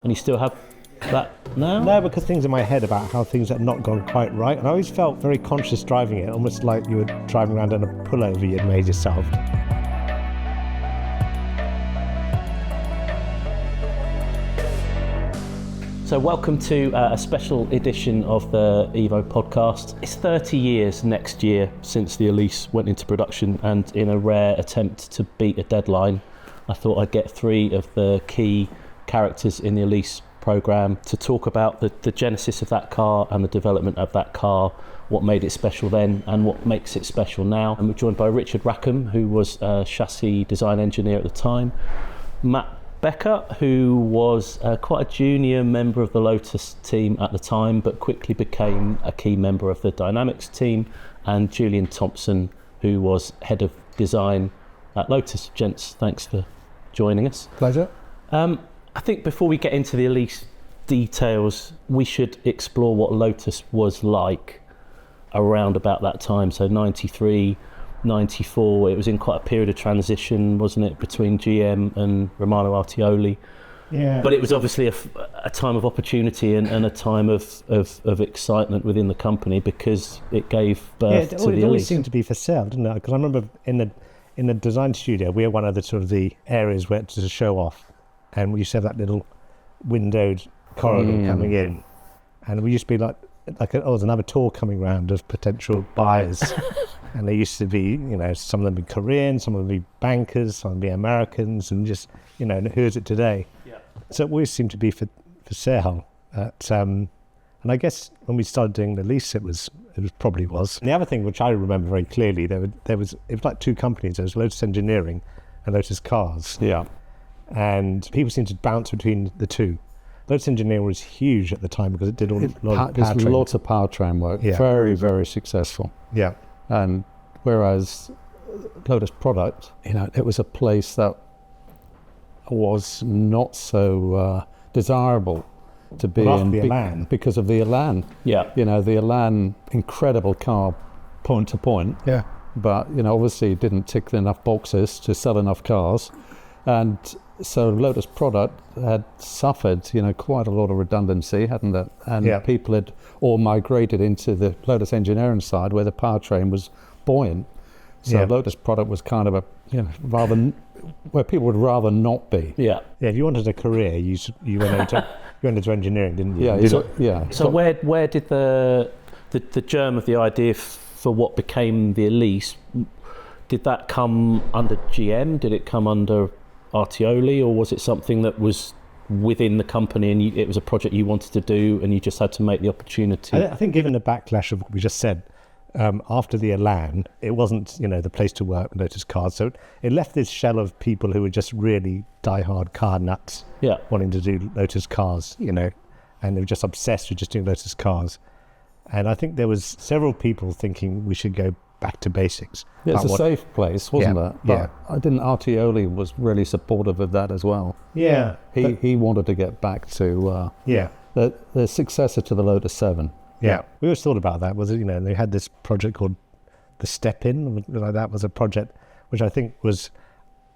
And you still have that now? No, because things in my head about how things had not gone quite right, and I always felt very conscious driving it, almost like you were driving around on a pullover you'd made yourself. So welcome to a special edition of the Evo podcast. It's 30 years next year since the Elise went into production, and in a rare attempt to beat a deadline, I thought I'd get three of the key characters in the Elise programme to talk about the genesis of that car and the development of that car, what made it special then and what makes it special now. And we're joined by Richard Rackham, who was a chassis design engineer at the time, Matt Becker, who was quite a junior member of the Lotus team at the time, but quickly became a key member of the Dynamics team, and Julian Thomson, who was head of design at Lotus. Gents, thanks for joining us. Pleasure. I think before we get into the Elise details, we should explore what Lotus was like around about that time. So 93, 94, it was in quite a period of transition, wasn't it, between GM and Romano Artioli? Yeah. But it was obviously a time of opportunity and a time of excitement within the company, because it gave birth to the Elise. It always seemed to be for sale, didn't it? Because I remember in the design studio, we were one of the sort of the areas where to show off, and we used to have that little windowed corridor coming in, and we used to be like there's another tour coming round of potential buyers. And they used to be, you know, some of them be Korean, some of them be bankers, some of them be Americans, and just, you know, who is it today? Yeah. So it always seemed to be for sale. And I guess when we started doing the Elise, it probably was. And the other thing which I remember very clearly, it was like two companies. There was Lotus Engineering and Lotus Cars. Yeah. And people seemed to bounce between the two. Lotus Engineering was huge at the time because it did a lot of powertrain. Lots of powertrain work. Yeah. Very, very successful. Yeah. And whereas Lotus Product, you know, it was a place that was not so desirable to be in because of the Elan. Yeah. You know, the Elan, incredible car, point to point. Yeah. But, you know, obviously it didn't tick enough boxes to sell enough cars. And so Lotus Product had suffered, you know, quite a lot of redundancy, hadn't it? And people had all migrated into the Lotus Engineering side where the powertrain was buoyant. So Lotus Product was kind of a, you know, rather where people would rather not be. Yeah. Yeah. If you wanted a career, you went into engineering, didn't you? Yeah. So where did the germ of the idea for what became the Elise, did that come under GM? Did it come under Artioli, or was it something that was within the company and it was a project you wanted to do and you just had to make the opportunity? I think given the backlash of what we just said, after the Elan, it wasn't, you know, the place to work with Lotus Cars. So it left this shell of people who were just really diehard car nuts, wanting to do Lotus Cars, you know, and they were just obsessed with just doing Lotus Cars. And I think there was several people thinking we should go back to basics. Yeah, it's a safe place, wasn't it? But Artioli was really supportive of that as well. Yeah. He wanted to get back to the successor to the Lotus 7. Yeah. We always thought about that, was it, you know, they had this project called the Step In, like that was a project which I think was,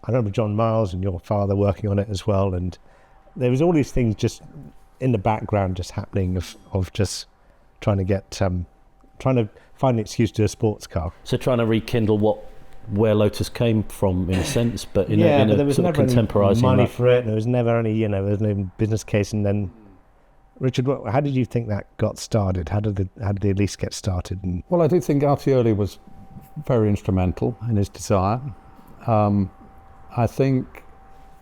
I remember John Miles and your father working on it as well, and there was all these things just in the background just happening of just trying to get trying to find an excuse to do a sports car. So trying to rekindle where Lotus came from, in a sense, but in but there a was sort of never contemporising any money for it. There was never any, you know, there was no business case. And then, Richard, how did you think that got started? How did the Elise get started? Well, I do think Artioli was very instrumental in his desire. I think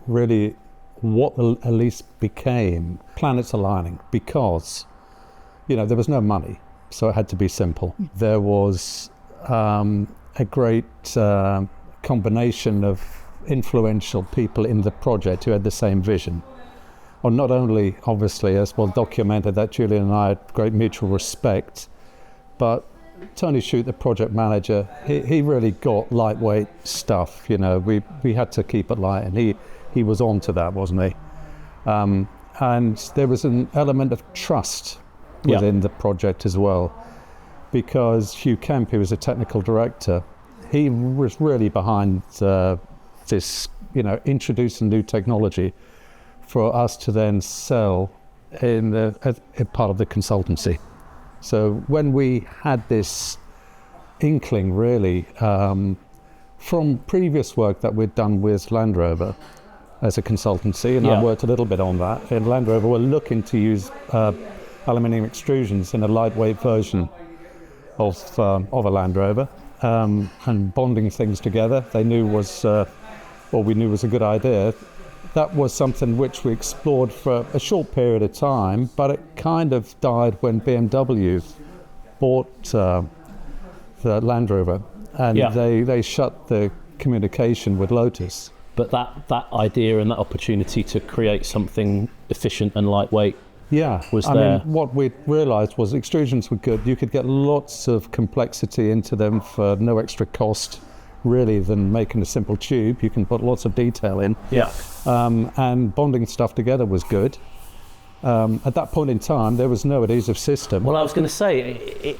really what the Elise became, planets aligning, because, you know, there was no money. So it had to be simple. There was a great combination of influential people in the project who had the same vision. Or not only, obviously, as well documented that Julian and I had great mutual respect, but Tony Shute, the project manager, he really got lightweight stuff. You know, we had to keep it light, and he was on to that, wasn't he? And there was an element of trust within the project as well, because Hugh Kemp, who was a technical director, he was really behind this, you know, introducing new technology for us to then sell in part of the consultancy. So when we had this inkling, really, from previous work that we'd done with Land Rover as a consultancy, and I worked a little bit on that, and Land Rover were looking to use aluminium extrusions in a lightweight version of a Land Rover, and bonding things together, we knew was a good idea. That was something which we explored for a short period of time, but it kind of died when BMW bought the Land Rover, and they shut the communication with Lotus. But that idea and that opportunity to create something efficient and lightweight was there. I mean, what we realised was extrusions were good. You could get lots of complexity into them for no extra cost, really, than making a simple tube. You can put lots of detail in. And bonding stuff together was good. At that point in time, there was no adhesive system. Well, I was going to say,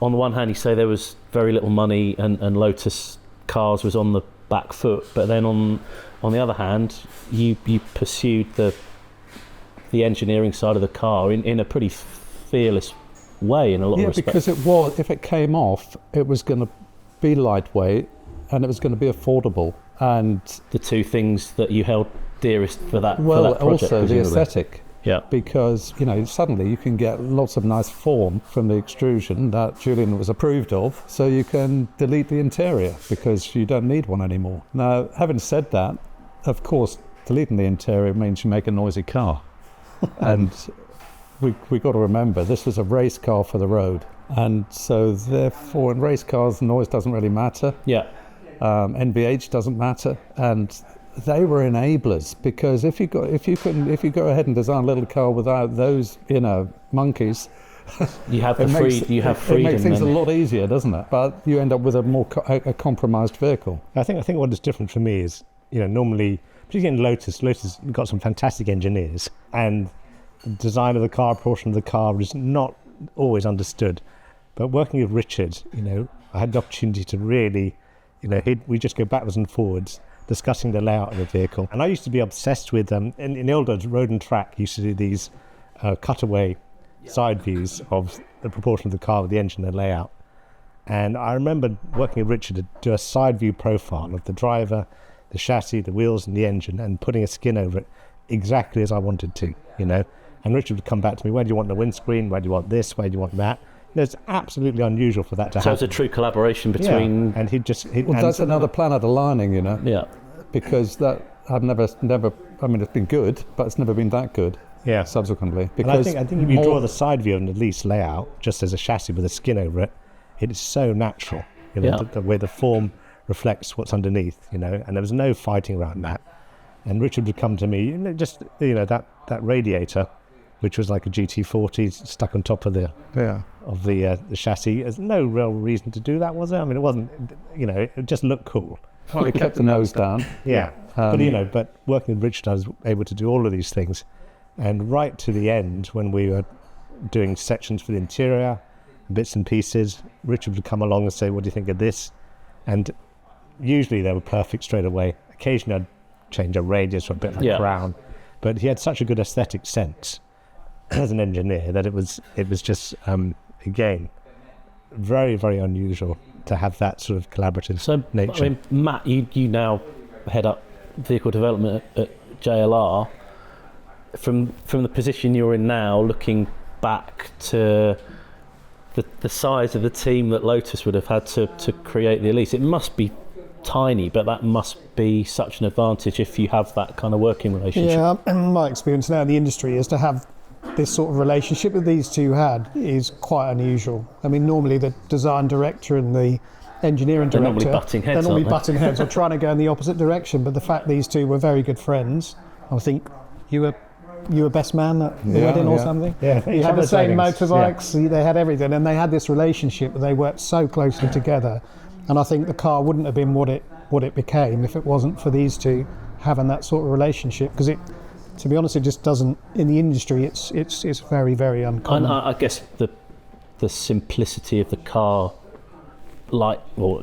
on the one hand, you say there was very little money and Lotus Cars was on the back foot, but then on the other hand, you pursued the engineering side of the car in a pretty fearless way in a lot of respects. Because if it came off, it was going to be lightweight and it was going to be affordable. And the two things that you held dearest for that well, for that project, also presumably. the aesthetic. Yeah. Because, suddenly you can get lots of nice form from the extrusion that Julian was approved of, so you can delete the interior because you don't need one anymore. Now, having said that, of course, deleting the interior means you make a noisy car. And we got to remember, this was a race car for the road. And so therefore, in race cars, noise doesn't really matter. Yeah. NVH doesn't matter. And they were enablers, because if you go ahead and design a little car without those, monkeys, you have freedom. It makes things a lot easier, doesn't it? But you end up with a compromised vehicle. I think what is different for me is, normally, particularly in Lotus got some fantastic engineers, and the design of the car, portion of the car is not always understood. But working with Richard, I had the opportunity to really, we just go backwards and forwards, discussing the layout of the vehicle. And I used to be obsessed with, in the old days, Road and Track used to do these cutaway side views of the proportion of the car with the engine and layout. And I remember working with Richard to do a side view profile of the driver, the chassis, the wheels and the engine, and putting a skin over it exactly as I wanted to, And Richard would come back to me, where do you want the windscreen? Where do you want this? Where do you want that? It's absolutely unusual for that to happen. So it's a true collaboration between... Yeah. And that's another planet aligning, Yeah. Because that, it's been good, but it's never been that good. Yeah. Subsequently. Because I think if you draw the side view of an Elise layout, just as a chassis with a skin over it, it is so natural, the way the form reflects what's underneath, and there was no fighting around that. And Richard would come to me, that radiator, which was like a GT40 stuck on top of the chassis. There's no real reason to do that, was there? I mean, it wasn't, it just looked cool. Well, it kept the nose down. Yeah. But working with Richard, I was able to do all of these things. And right to the end, when we were doing sections for the interior, bits and pieces, Richard would come along and say, what do you think of this? And usually they were perfect straight away. Occasionally I'd change a radius or a bit of a crown. But he had such a good aesthetic sense as an engineer that it was just, again, very, very unusual to have that sort of collaborative nature. I mean, Matt, you now head up vehicle development at JLR. From the position you're in now, looking back to the size of the team that Lotus would have had to create the Elise, it must be tiny, but that must be such an advantage if you have that kind of working relationship. Yeah, and my experience now in the industry is to have this sort of relationship that these two had is quite unusual. I mean, normally the design director and the engineering director, they're normally butting heads or trying to go in the opposite direction, but the fact these two were very good friends, I think you were best man at the wedding or something. Yeah, you had the same motorbikes, they had everything, and they had this relationship. They worked so closely together, and I think the car wouldn't have been what it became if it wasn't for these two having that sort of relationship. Because to be honest, it just doesn't in the industry. It's very, very uncommon. And I guess the simplicity of the car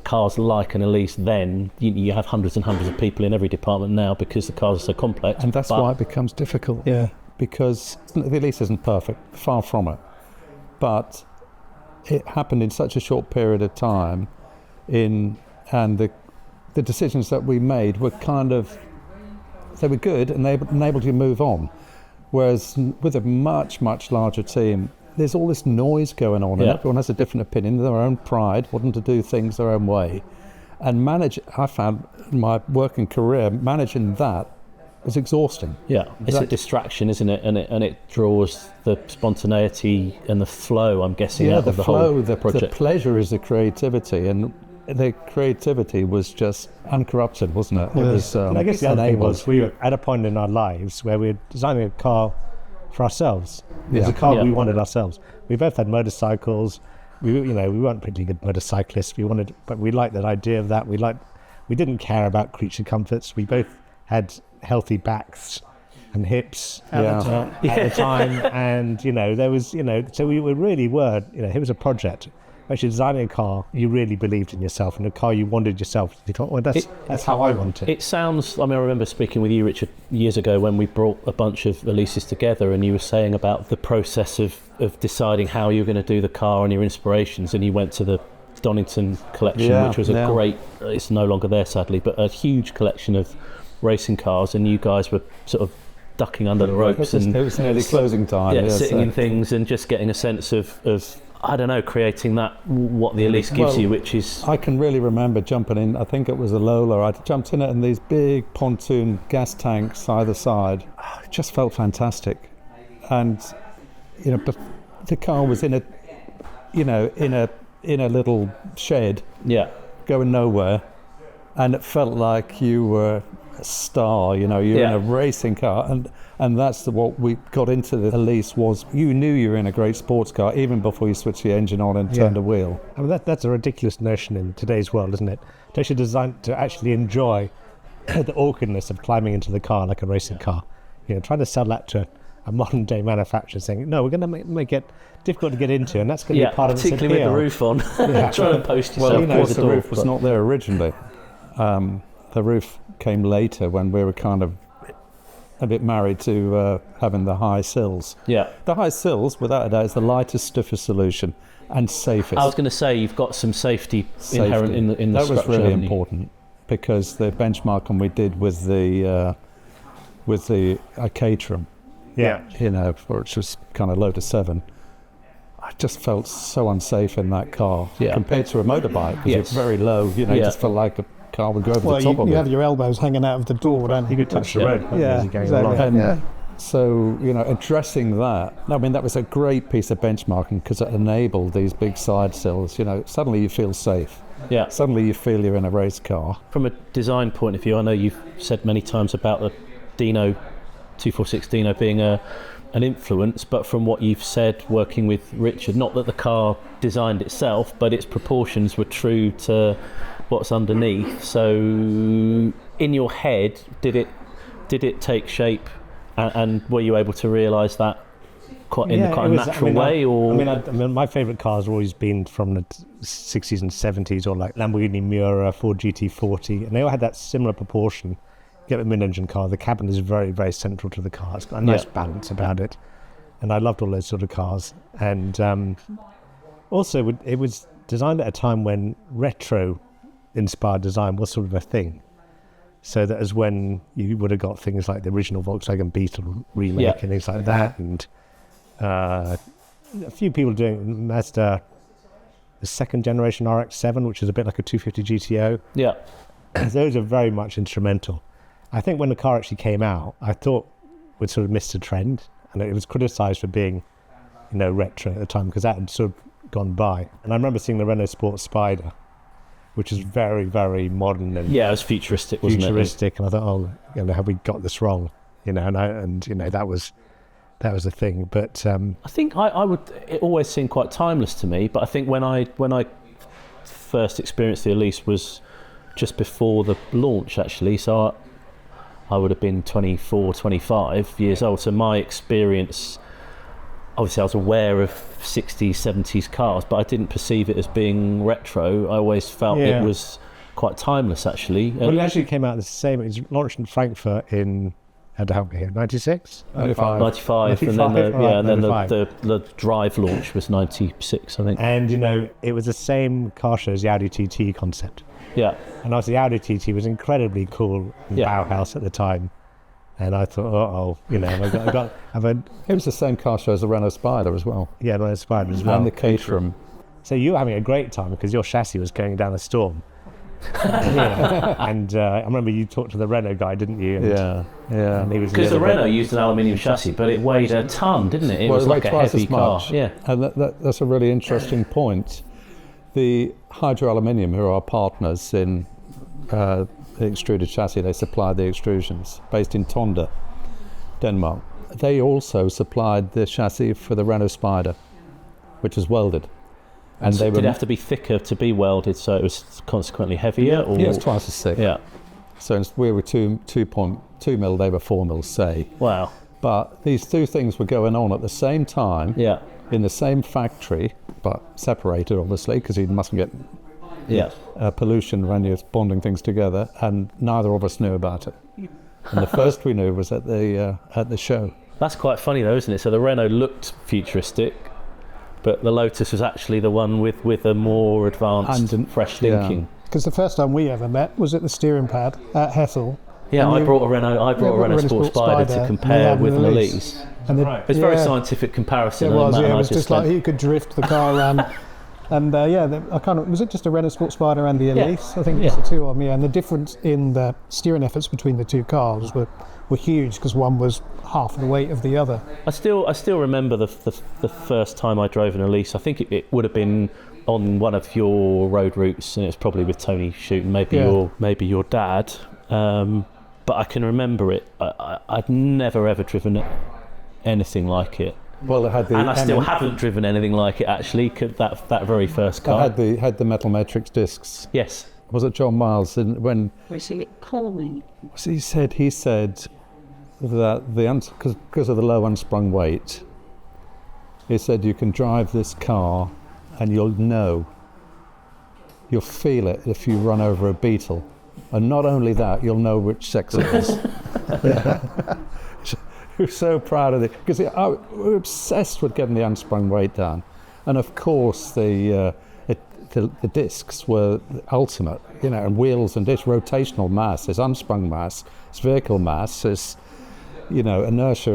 cars like an Elise then, you have hundreds and hundreds of people in every department now because the cars are so complex. And that's why it becomes difficult. Yeah. Because the Elise isn't perfect, far from it. But it happened in such a short period of time, and the decisions that we made were they were good and they enabled you to move on. Whereas with a much, much larger team, there's all this noise going on, and everyone has a different opinion, their own pride, wanting to do things their own way. And I found in my working career, managing that was exhausting. Yeah, it's a distraction, isn't it? And it draws the spontaneity and the flow, I'm guessing, out of the whole project. The pleasure is the creativity, and the creativity was just uncorrupted, wasn't it? Yeah. It was. And I guess the other thing was we were at a point in our lives where we were designing a car for ourselves. It was a car we wanted ourselves. We both had motorcycles. We weren't particularly good motorcyclists. But we liked that idea of that. We didn't care about creature comforts. We both had healthy backs and hips at the time, and there was so we really were it was a project. Actually, designing a car, you really believed in yourself, and a car you wanted yourself. You thought, well, that's how I want it. It sounds. I remember speaking with you, Richard, years ago when we brought a bunch of Elises together, and you were saying about the process of deciding how you were going to do the car and your inspirations, and you went to the Donington collection, which was a great. It's no longer there, sadly, but a huge collection of racing cars, and you guys were sort of ducking under the ropes, it was nearly closing time. Sitting in things and just getting a sense of I don't know, creating what the Elise gives you, which is... I can really remember jumping in, I think it was a Lola, I jumped in it and these big pontoon gas tanks either side. It just felt fantastic. And, the car was in a little shed, going nowhere, and it felt like you were a star, you're in a racing car, and that's what we got into the Elise was you knew you were in a great sports car even before you switched the engine on and turned a wheel. I mean, that's a ridiculous notion in today's world, isn't it? To actually design to actually enjoy the awkwardness of climbing into the car like a racing car. Trying to sell that to a modern day manufacturer, saying no, we're going to make it difficult to get into, and that's going to be part of its appeal. Particularly with the roof on. Trying to post yourself. Well, of course, the roof was not there originally. The roof came later when we were kind of a bit married to having the high sills. Yeah. The high sills, without a doubt, is the lightest, stiffest solution and safest. I was going to say, you've got some safety inherent in the structure. That was really important, because the benchmarking we did with the Caterham, which was kind of Lotus 7, I just felt so unsafe in that car compared to a motorbike, because it's very low, you just felt like a car would go over the top of it. You have your elbows hanging out of the door, don't you? You could touch the road as you're going along. And so, addressing that, that was a great piece of benchmarking, because it enabled these big side sills. Suddenly you feel safe. Yeah. Suddenly you feel you're in a race car. From a design point of view, I know you've said many times about the Dino 246 Dino being an influence, but from what you've said working with Richard, not that the car designed itself, but its proportions were true to what's underneath. So in your head, did it take shape, and were you able to realise that in a natural way? My favourite cars have always been from the 60s and 70s, or like Lamborghini Miura, Ford GT40, and they all had that similar proportion. Get a mid-engine car, the cabin is very, very central to the car. It's got a nice balance about it, and I loved all those sort of cars. And also, it was designed at a time when retro-inspired design was sort of a thing. So that is when you would have got things like the original Volkswagen Beetle remake and things like that, and a few people doing Mazda, the second generation RX-7, which is a bit like a 250 GTO. Yeah, those are very much instrumental. I think when the car actually came out, I thought we'd sort of missed a trend, and it was criticised for being, retro at the time, because that had sort of gone by. And I remember seeing the Renault Sport Spider, which is very, very modern and it was futuristic, wasn't it? And I thought, have we got this wrong? That was the thing. But I think it always seemed quite timeless to me. But I think when I first experienced the Elise was just before the launch, actually. So I would have been 24, 25 years old. So my experience, obviously I was aware of 60s, 70s cars, but I didn't perceive it as being retro. I always felt it was quite timeless, actually. Well, it actually came out the same. It was launched in Frankfurt in, had to help me here, 96? 95, and then the drive launch was 96, I think. And, it was the same car show as the Audi TT concept. Yeah. And obviously the Audi TT was incredibly cool in Bauhaus at the time. And I thought, It was the same car show as the Renault Spider as well. Yeah, Renault Spider as well. And the Caterham. So you were having a great time because your chassis was going down a storm. And I remember you talked to the Renault guy, didn't you? And he was because the Renault used an aluminium chassis, but it weighed a ton, didn't it? It was like a heavy car. Yeah. And that's a really interesting point. The Hydro Aluminium, who are our partners in the extruded chassis, they supplied the extrusions, based in Tonda, Denmark. They also supplied the chassis for the Renault Spider, which was welded. And did it have to be thicker to be welded, so it was consequently heavier? Or? Yeah, it's twice as thick. Yeah. So we were 2.2 mil, they were 4 mil, say. Wow. But these two things were going on at the same time, in the same factory, but separated, obviously, because you mustn't get pollution when you're bonding things together, and neither of us knew about it. And the first we knew was at the show. That's quite funny, though, isn't it? So the Renault looked futuristic, but the Lotus was actually the one with a more advanced and fresh thinking. Because the first time we ever met was at the steering pad at Hethel. Yeah, I brought a Renault Sport Spider to compare with an Elise. And it's a very scientific comparison. It was, it was just like he could drift the car around. And was it just a Renault Sport Spider and the Elise? I think it was the two of them, and the difference in the steering efforts between the two cars were huge, because one was half the weight of the other. I still remember the first time I drove an Elise. I think it would have been on one of your road routes, and it was probably with Tony shooting, maybe your dad. But I can remember it. I'd never ever driven anything like it. Well, it had I still haven't driven anything like it, actually. That very first car had the metal matrix discs. Yes. Was it John Miles when? Was it calling? He said that because of the low unsprung weight, he said you can drive this car and you'll feel it if you run over a beetle, and not only that, you'll know which sex it is. We're so proud of it, because we're obsessed with getting the unsprung weight down, and of course the discs were the ultimate, and wheels and discs, rotational mass, there's unsprung mass, it's vehicle mass, there's inertia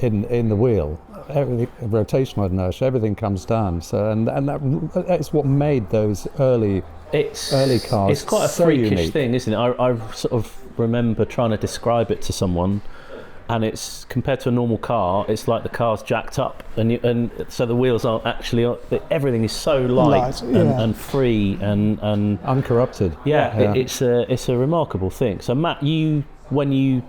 in the wheel, everything, rotational inertia, everything comes down. So and that's what made those early cars. It's quite a so freakish unique thing, isn't it? I sort of remember trying to describe it to someone, and it's compared to a normal car, it's like the car's jacked up, and so the wheels aren't actually. Everything is so light and free and uncorrupted. It's a remarkable thing. So Matt, when you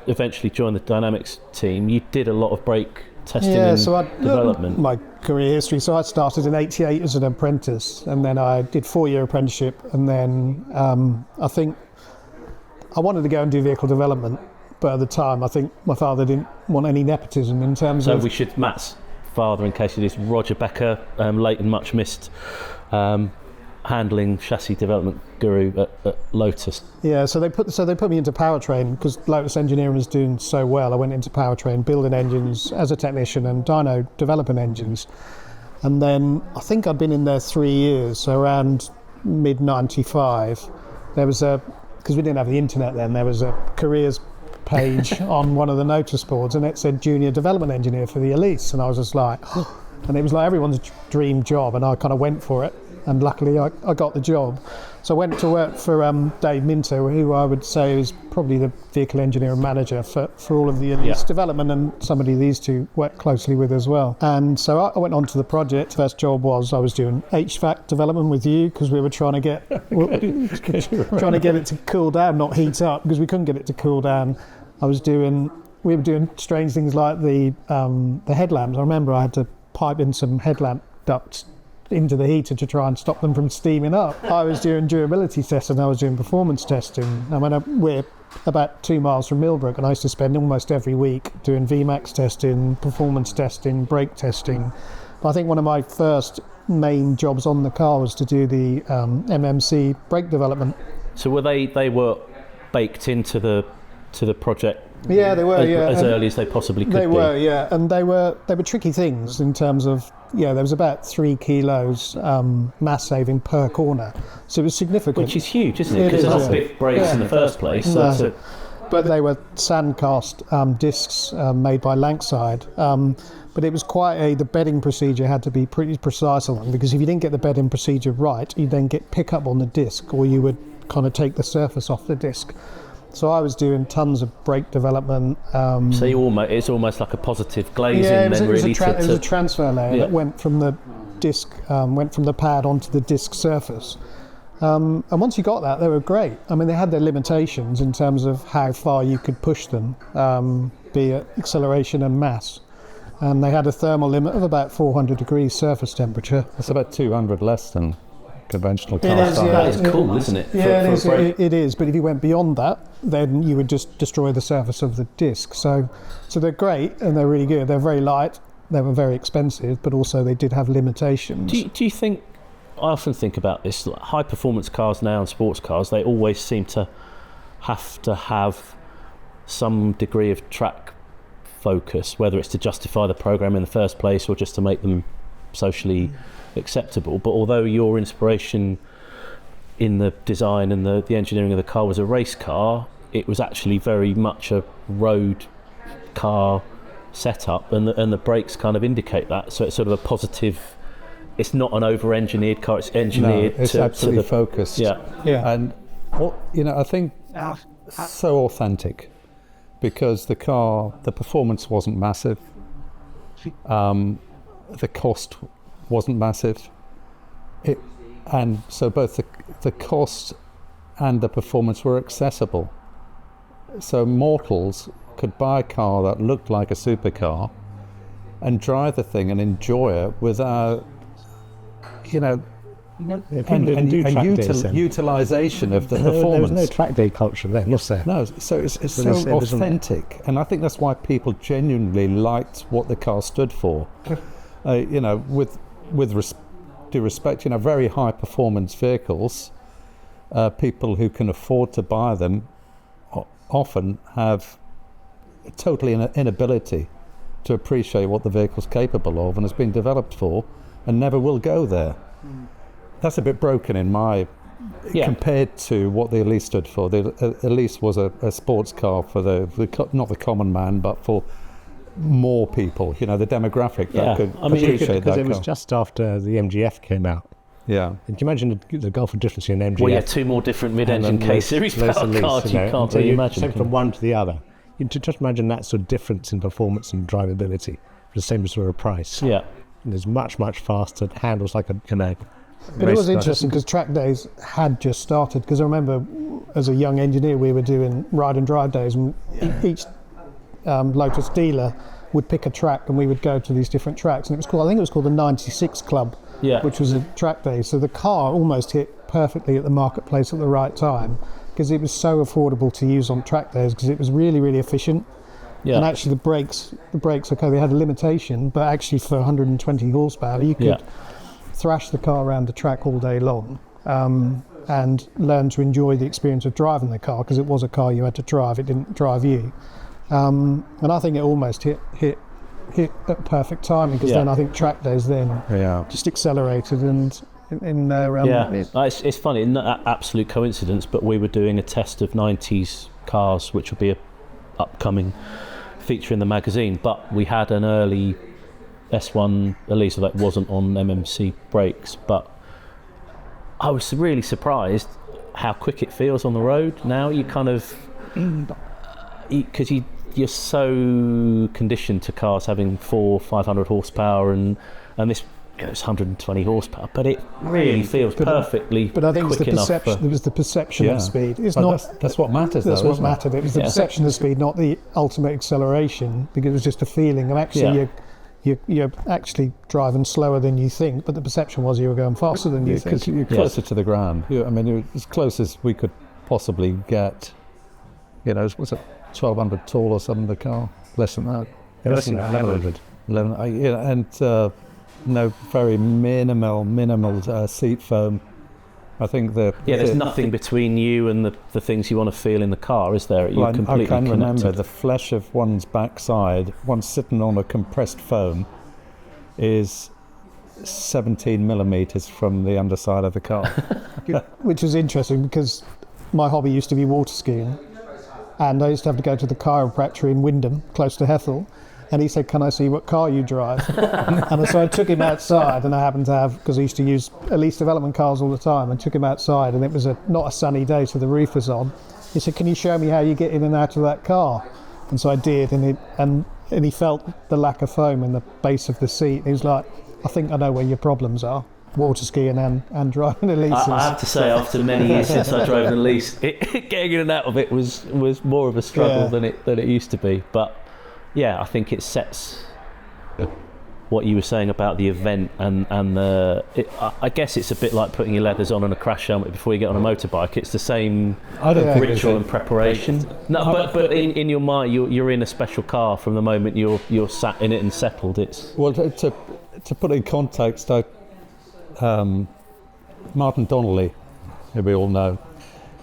eventually joined the dynamics team, you did a lot of brake testing and development. My career history. So I started in '88 as an apprentice, and then I did 4-year apprenticeship, and then I think I wanted to go and do vehicle development. But at the time, I think my father didn't want any nepotism in terms of... So Matt's father, in case it is, Roger Becker, late and much missed, handling chassis development guru at Lotus. Yeah, so they put me into powertrain, because Lotus Engineering was doing so well. I went into powertrain, building engines as a technician, and dyno developing engines. And then I think I'd been in there 3 years, so around mid-95, there was because we didn't have the internet then, there was a careers page on one of the notice boards, and it said junior development engineer for the Elise, and I was just like, and it was like everyone's dream job, and I kind of went for it, and luckily I got the job. So I went to work for Dave Minto, who I would say is probably the vehicle engineer and manager for all of the Elise development, and somebody these two work closely with as well. And so I went on to the project. First job was I was doing HVAC development with you, because we were trying to get it to cool down, not heat up, because we couldn't get it to cool down. We were doing strange things like the headlamps. I remember I had to pipe in some headlamp ducts into the heater to try and stop them from steaming up. I was doing durability testing, I was doing performance testing. And we're about 2 miles from Millbrook, and I used to spend almost every week doing VMAX testing, performance testing, brake testing. But I think one of my first main jobs on the car was to do the MMC brake development. So were they were baked into the project? Yeah, they were. As early as they possibly could be. They were, yeah, and they were tricky things in terms of, there was about 3 kilos mass saving per corner, so it was significant. Which is huge, isn't it? Because they're not big brakes in the first place. But they were sandcast discs made by Lankside. But it was the bedding procedure had to be pretty precise on them, because if you didn't get the bedding procedure right, you'd then get pickup on the disc, or you would kind of take the surface off the disc. So I was doing tons of brake development. So it's almost like a positive glazing. Yeah, it was a transfer layer that went from the disc, went from the pad onto the disc surface. And once you got that, they were great. I mean, they had their limitations in terms of how far you could push them, be it acceleration and mass. And they had a thermal limit of about 400 degrees surface temperature. It's about 200 less than conventional car It is, style. That is cool, isn't it? It is. But if you went beyond that, then you would just destroy the surface of the disc. So they're great and they're really good. They're very light. They were very expensive, but also they did have limitations. Do you think? I often think about this. Like high performance cars now and sports cars, they always seem to have some degree of track focus, whether it's to justify the program in the first place or just to make them socially acceptable. But although your inspiration in the design and the engineering of the car was a race car, it was actually very much a road car setup, and the brakes kind of indicate that. So it's sort of a positive. It's not an over-engineered car. It's engineered. No, it's absolutely focused. Yeah. And I think so authentic, because the performance wasn't massive. The cost wasn't massive. And so both the cost and the performance were accessible. So mortals could buy a car that looked like a supercar and drive the thing and enjoy it without, utilisation of the performance. There was no track day culture then, was there? No, so it's so authentic, and I think that's why people genuinely liked what the car stood for. With due respect, very high performance vehicles, people who can afford to buy them often have totally an inability to appreciate what the vehicle's capable of and has been developed for, and never will go there. That's a bit broken in my compared to what the Elise stood for. The Elise was a sports car for not the common man, but for more people, the demographic that could appreciate that car. Because it was just after the MGF came out. Yeah. And can you imagine the gulf of difference in MGF? Well, yeah, 2 more different mid-engine K-series power cars. You can't really imagine. From one to the other. You just imagine that sort of difference in performance and drivability for the same sort of price. Yeah. And it's much, much faster. It handles like a, But it was interesting because track days had just started. Because I remember as a young engineer, we were doing ride and drive days, and each Lotus dealer would pick a track, and we would go to these different tracks. And it was called, I think it was called the 96 Club, which was a track day. So the car almost hit perfectly at the marketplace at the right time, because it was so affordable to use on track days, because it was really, really efficient. Yeah. And actually the brakes, okay, they had a limitation, but actually for 120 horsepower, you could thrash the car around the track all day long, and learn to enjoy the experience of driving the car, because it was a car you had to drive, it didn't drive you. And I think it almost hit at perfect timing, because then I think track days then just accelerated and it's funny, not absolute coincidence, but we were doing a test of 90s cars, which will be a upcoming feature in the magazine, but we had an early S1 Elise that wasn't on MMC brakes, but I was really surprised how quick it feels on the road now. You kind of, because you're so conditioned to cars having 400-500 horsepower, and this goes 120 horsepower, but it really feels perfectly. But I think quick it was the perception of speed. It's that's what matters. That's what mattered. It was the perception of speed, not the ultimate acceleration, because it was just a feeling. And actually, you're actually driving slower than you think, but the perception was you were going faster than you think. Because you're closer to the ground. I mean, you're as close as we could possibly get. You know, was it 1,200 tall or something, the car? Less than that. Less than 1,100. 11, you know, and no, very minimal seat foam. I think there's nothing between you and the things you want to feel in the car, is there? You're completely I can connected. remember the flesh of one's backside, one sitting on a compressed foam, is 17 millimetres from the underside of the car. Which was interesting because my hobby used to be water skiing, and I used to have to go to the chiropractor in Wyndham, close to Hethel, and he said, "Can I see what car you drive?" And so I took him outside, and I happened to have, because I used to use Elise development cars all the time, and took him outside, and it was not a sunny day, so the roof was on. He said, "Can you show me how you get in and out of that car?" And so I did, and he felt the lack of foam in the base of the seat. He was like, "I think I know where your problems are. Water skiing and driving Elises." I have to say, after many years since I drove an Elise, getting in and out of it was more of a struggle than it used to be. But yeah, I think it sets what you were saying about the event and I guess it's a bit like putting your leathers on and a crash helmet before you get on a motorbike. It's the same ritual and preparation. No, but in your mind, you're in a special car from the moment you're sat in it and settled. It's well, to put it in context, Martin Donnelly, who we all know,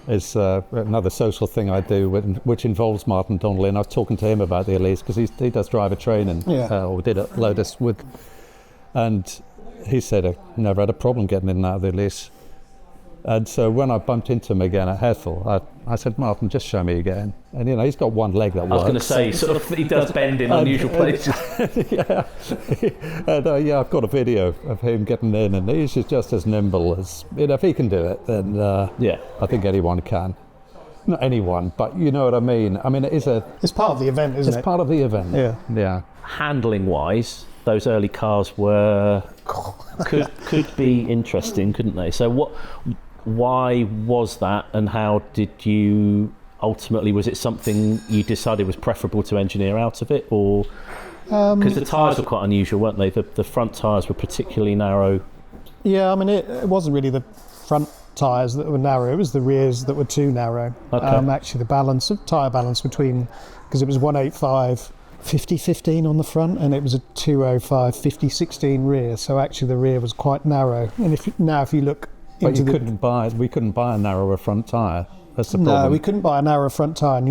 is another social thing I do, which involves Martin Donnelly, and I was talking to him about the Elise because he does driver training, or did at Lotus and he said I never had a problem getting in and out of the Elise. And so when I bumped into him again at Hethel, I said, "Martin, just show me again." And you know, he's got one leg that works. I was going to say, he does bend in unusual places. Yeah, and I've got a video of him getting in, and he's just as nimble as, you know, if he can do it, then I think anyone can. Not anyone, but you know what I mean. I mean, it's part of the event, isn't it? It's part of the event. Yeah. Handling wise, those early cars could be interesting, couldn't they? So why was that, and how did you ultimately, was it something you decided was preferable to engineer out of it, or because the tyres were quite unusual, weren't they? The front tyres were particularly narrow. Yeah, I mean, it wasn't really the front tyres that were narrow, it was the rears that were too narrow. Actually, the tyre balance between, because it was 185 50-15 on the front, and it was a 205 50-16 rear, so actually the rear was quite narrow. And if you look But we couldn't buy a narrower front tyre. That's the problem. No, we couldn't buy a narrower front tyre, and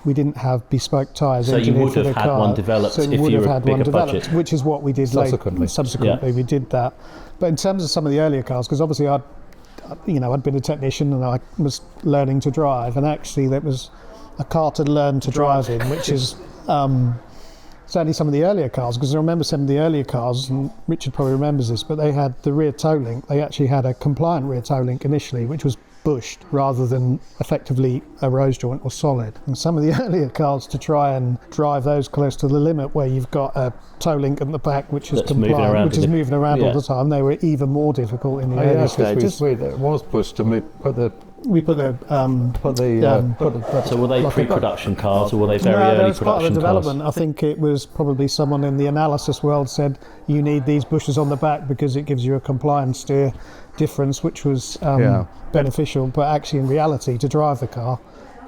we didn't have bespoke tyres. So you would have had one developed if you were a bigger budget. Which is what we did subsequently. We did that. But in terms of some of the earlier cars, because obviously I'd been a technician and I was learning to drive, and actually that was a car to learn to drive in, which is certainly some of the earlier cars, because I remember some of the earlier cars, and Richard probably remembers this, but they had the rear toe link. They actually had a compliant rear toe link initially, which was bushed rather than effectively a rose joint or solid. And some of the earlier cars, to try and drive those close to the limit, where you've got a toe link at the back which is compliant, which is moving around all the time, they were even more difficult in the early stages. It was pushed, and we put the So were they pre-production cars, or were they very early production cars? Part of the development. I think it was probably someone in the analysis world said you need these bushes on the back because it gives you a compliant steer difference, which was beneficial. But actually, in reality, to drive the car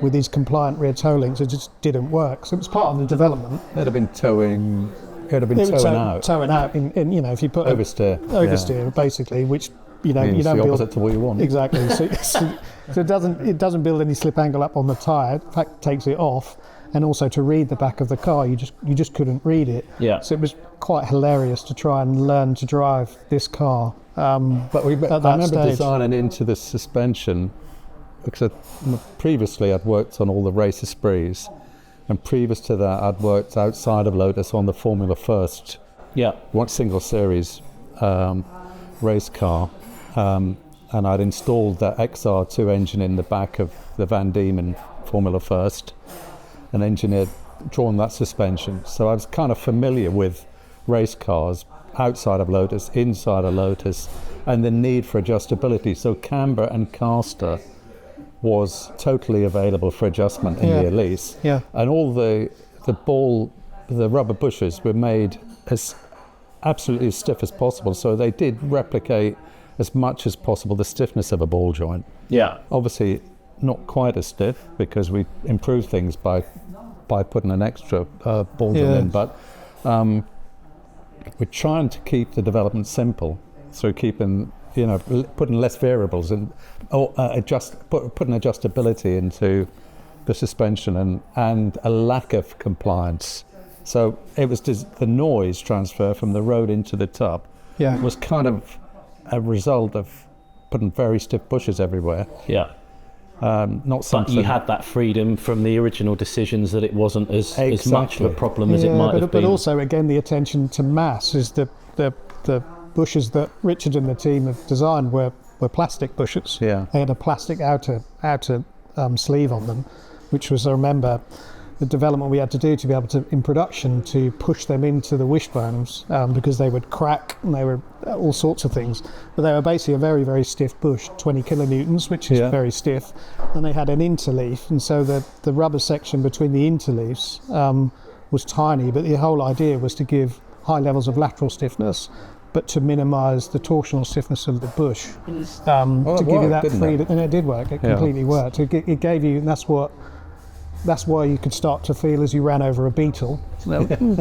with these compliant rear toe links, it just didn't work. So it was part of the development. It'd have been towing out. Towing out in if you put oversteer basically, which you don't the build opposite to what you want. Exactly. So it doesn't build any slip angle up on the tyre. In fact, it takes it off. And also to read the back of the car, you just couldn't read it. Yeah. So it was quite hilarious to try and learn to drive this car. I remember designing into the suspension, because previously I'd worked on all the race esprits, and previous to that I'd worked outside of Lotus on the Formula First, one single series race car, and I'd installed that XR2 engine in the back of the Van Diemen Formula First, and drawn that suspension. So I was kind of familiar with race cars outside of Lotus, inside of Lotus, and the need for adjustability. So camber and caster was totally available for adjustment in the Elise. Yeah. And all the rubber bushes were made as absolutely as stiff as possible. So they did replicate as much as possible the stiffness of a ball joint. Yeah. Obviously not quite as stiff because we improved things by putting an extra ball joint in, but we're trying to keep the development simple through keeping, putting less variables and putting adjustability into the suspension and a lack of compliance. So it was the noise transfer from the road into the tub was kind of a result of putting very stiff bushes everywhere. Yeah. Not something. But you had that freedom from the original decisions that it wasn't as much of a problem as it might have been. But also, again, the attention to mass is the bushes that Richard and the team have designed were plastic bushes. Yeah. They had a plastic outer sleeve on them, which was, I remember, the development we had to do to be able to, in production, to push them into the wishbones because they would crack and they were all sorts of things. But they were basically a very, very stiff bush, 20 kilonewtons, which is very stiff. And they had an interleaf, and so the rubber section between the interleaves was tiny, but the whole idea was to give high levels of lateral stiffness, but to minimise the torsional stiffness of the bush. To give you that freedom. And it did work, it completely worked. It gave you, and that's why you could start to feel as you ran over a beetle.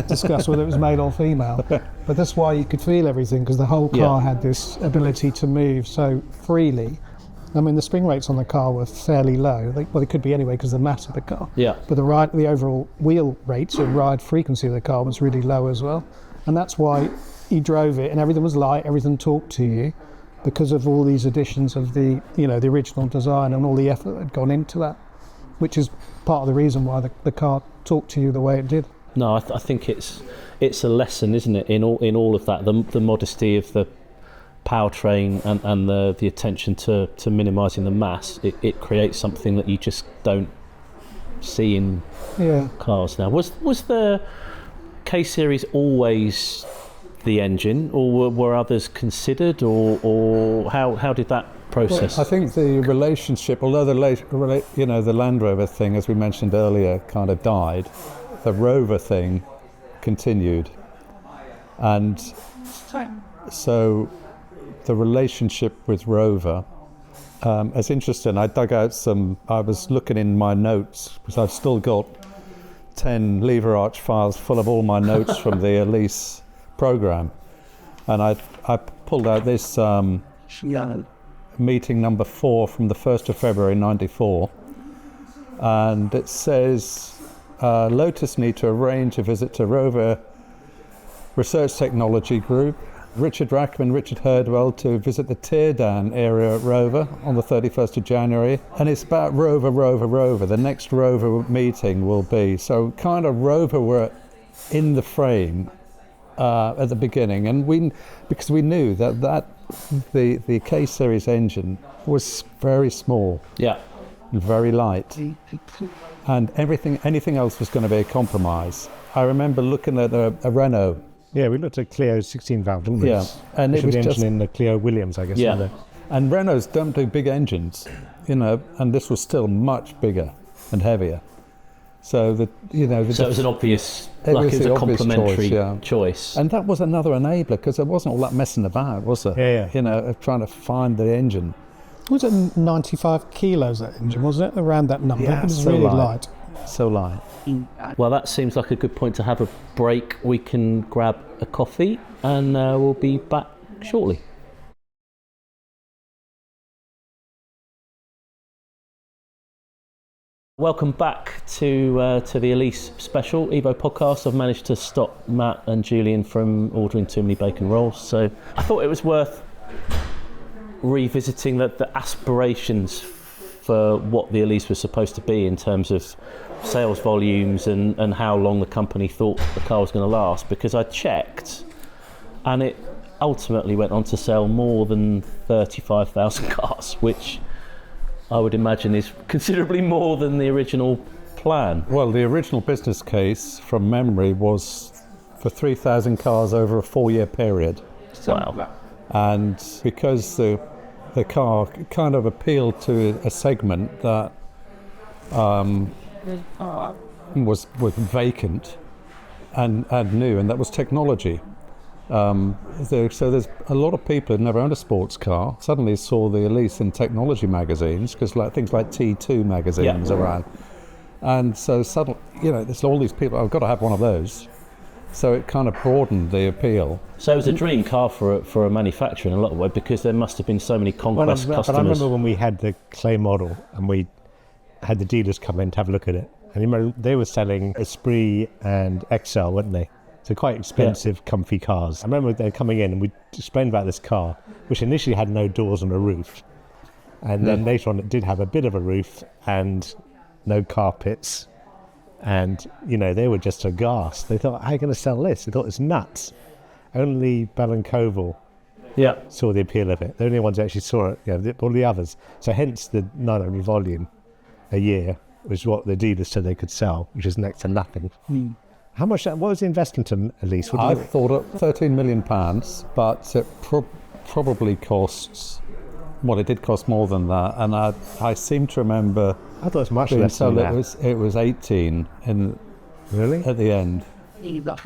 Discuss whether it was male or female, but that's why you could feel everything, because the whole car had this ability to move so freely. I mean, the spring rates on the car were fairly low. They could be anyway because of the mass of the car. Yeah. But the overall wheel rates and ride frequency of the car was really low as well, and that's why you drove it and everything was light, everything talked to you, because of all these additions of the original design and all the effort that had gone into that, which is part of the reason why the car talked to you the way it did. No, I think it's a lesson, isn't it, in all of that, the modesty of the powertrain and the attention to minimising the mass. It creates something that you just don't see in cars now. Was the K series always the engine, or were others considered, or how did that process? Well, I think the relationship, although the Land Rover thing, as we mentioned earlier, kind of died, the Rover thing continued, and so the relationship with Rover, it's interesting. I dug out I was looking in my notes because I've still got 10 lever arch files full of all my notes from the Elise program, and I pulled out this meeting number 4 from the 1st of February 94, and it says Lotus need to arrange a visit to Rover Research Technology Group, Richard Rackham and Richard Herdwell, to visit the teardown area at Rover on the 31st of January. And it's about Rover. The next Rover meeting will be. So kind of Rover were in the frame at the beginning. And because we knew that the K Series engine was very small. Yeah. And very light. And anything else was going to be a compromise. I remember looking at a Renault. Yeah, we looked at Clio's 16 valve, didn't we? Yeah, and it was the just engine in the Clio Williams, I guess. Yeah, and Renaults don't do big engines, and this was still much bigger and heavier. So so it was an obvious, it was a complementary choice. And that was another enabler, because there wasn't all that messing about, was there? Yeah. Of trying to find the engine. Was it 95 kilos, that engine, wasn't it? Around that number. Yeah, it was so really light. light. So light. Well, that seems like a good point to have a break. We can grab a coffee and we'll be back shortly. Welcome back to the Elise special Evo podcast. I've managed to stop Matt and Julian from ordering too many bacon rolls, so I thought it was worth revisiting the aspirations for what the Elise was supposed to be in terms of sales volumes and how long the company thought the car was going to last, because I checked and it ultimately went on to sell more than 35,000 cars, which I would imagine is considerably more than the original plan. Well, the original business case from memory was for 3,000 cars over a 4-year period. Wow. And because the car kind of appealed to a segment that was vacant, and new, and that was technology. So there's a lot of people who'd never owned a sports car suddenly saw the Elise in technology magazines, because things like T2 magazines around, and so suddenly, there's all these people. I've got to have one of those. So it kind of broadened the appeal. So it was a dream car for a manufacturer in a lot of ways, because there must have been so many conquest customers. But I remember when we had the clay model and we had the dealers come in to have a look at it, and remember they were selling Esprit and XL, weren't they? So quite expensive, comfy cars. I remember they coming in and we explained about this car, which initially had no doors and a roof. And then later on it did have a bit of a roof and no carpets. And, they were just aghast. They thought, how are you going to sell this? They thought it's nuts. Only Bell and Koval saw the appeal of it. They're the only ones who actually saw it, all the others. So hence the 900 volume a year was what the dealers said they could sell, which is next to nothing. How much? What was the investment in Elise? I thought of £13 million, but it probably costs. Well, it did cost more than that, and I seem to remember. I thought it was much less than that. It was 18 really at the end. Is that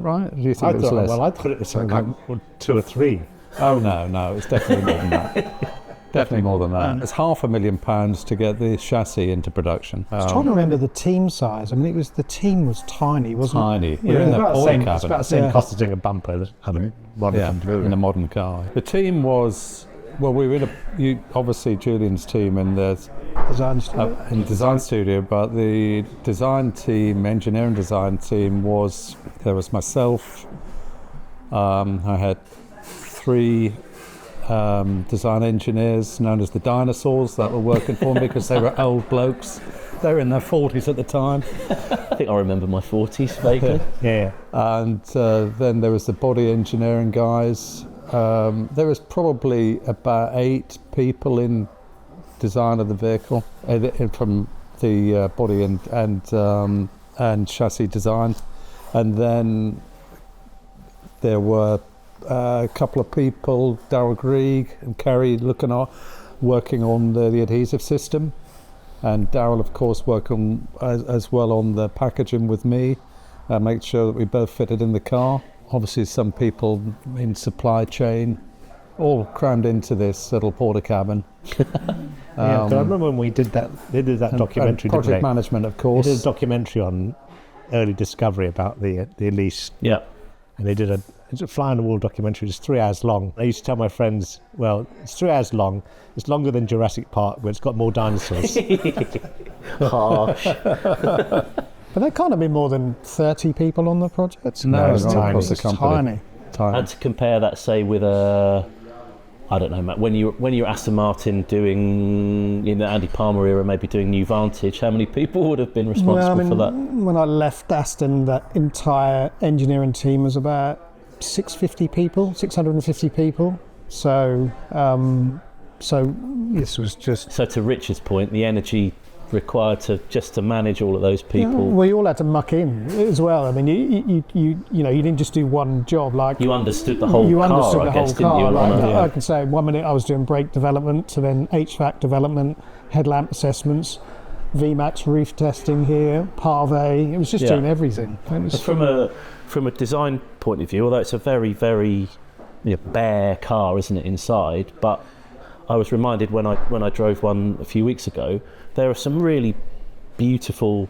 right? Or do you think it was less? Well, I thought it was something like 2 or 3. Oh no, it's definitely more than that. Definitely more than that. It's £500,000 to get the chassis into production. I was trying to remember the team size. I mean, the team was tiny, wasn't it? Tiny. We're in that boy cabin. It's about the same cost as doing a bumper in a modern car. The team was, we were in obviously Julian's team in the design studio, but the design team, engineer and design team there was myself. I had 3 design engineers known as the dinosaurs that were working for me because they were old blokes. They were in their 40s at the time. I think I remember my 40s vaguely. Yeah. And then there was the body engineering guys. There was probably about 8 people in design of the vehicle from the body and chassis design, and then there were a couple of people, Darryl Grieg and Kerry, working on the adhesive system, and Darryl, of course, working as well on the packaging with me, make sure that we both fitted in the car. Obviously, some people in supply chain, all crammed into this little porter cabin. I remember when we did that. They did that documentary. And project management, of course. They did a documentary on early discovery about the Elise. Yeah. And they did a fly on the wall documentary. It's 3 hours long. I used to tell my friends, well, it's 3 hours long. It's longer than Jurassic Park, where it's got more dinosaurs. Harsh. But there can't have been more than 30 people on the project. No, it's tiny. It's tiny. And to compare that, say, with I don't know, Matt, when you're Aston Martin doing, in the Andy Palmer era, maybe doing New Vantage, how many people would have been responsible for that? When I left Aston, that entire engineering team was about 650 people. So this was just... So to Richard's point, the energy required to manage all of those people. We all had to muck in as well. I mean, you didn't just do one job. Like you understood the whole car, I guess, didn't you? I can say 1 minute I was doing brake development, to then HVAC development, headlamp assessments, VMAX roof testing here, Parve. It was just doing everything. From a design point of view, although it's a very, very bare car, isn't it, inside? But I was reminded when I drove one a few weeks ago, there are some really beautiful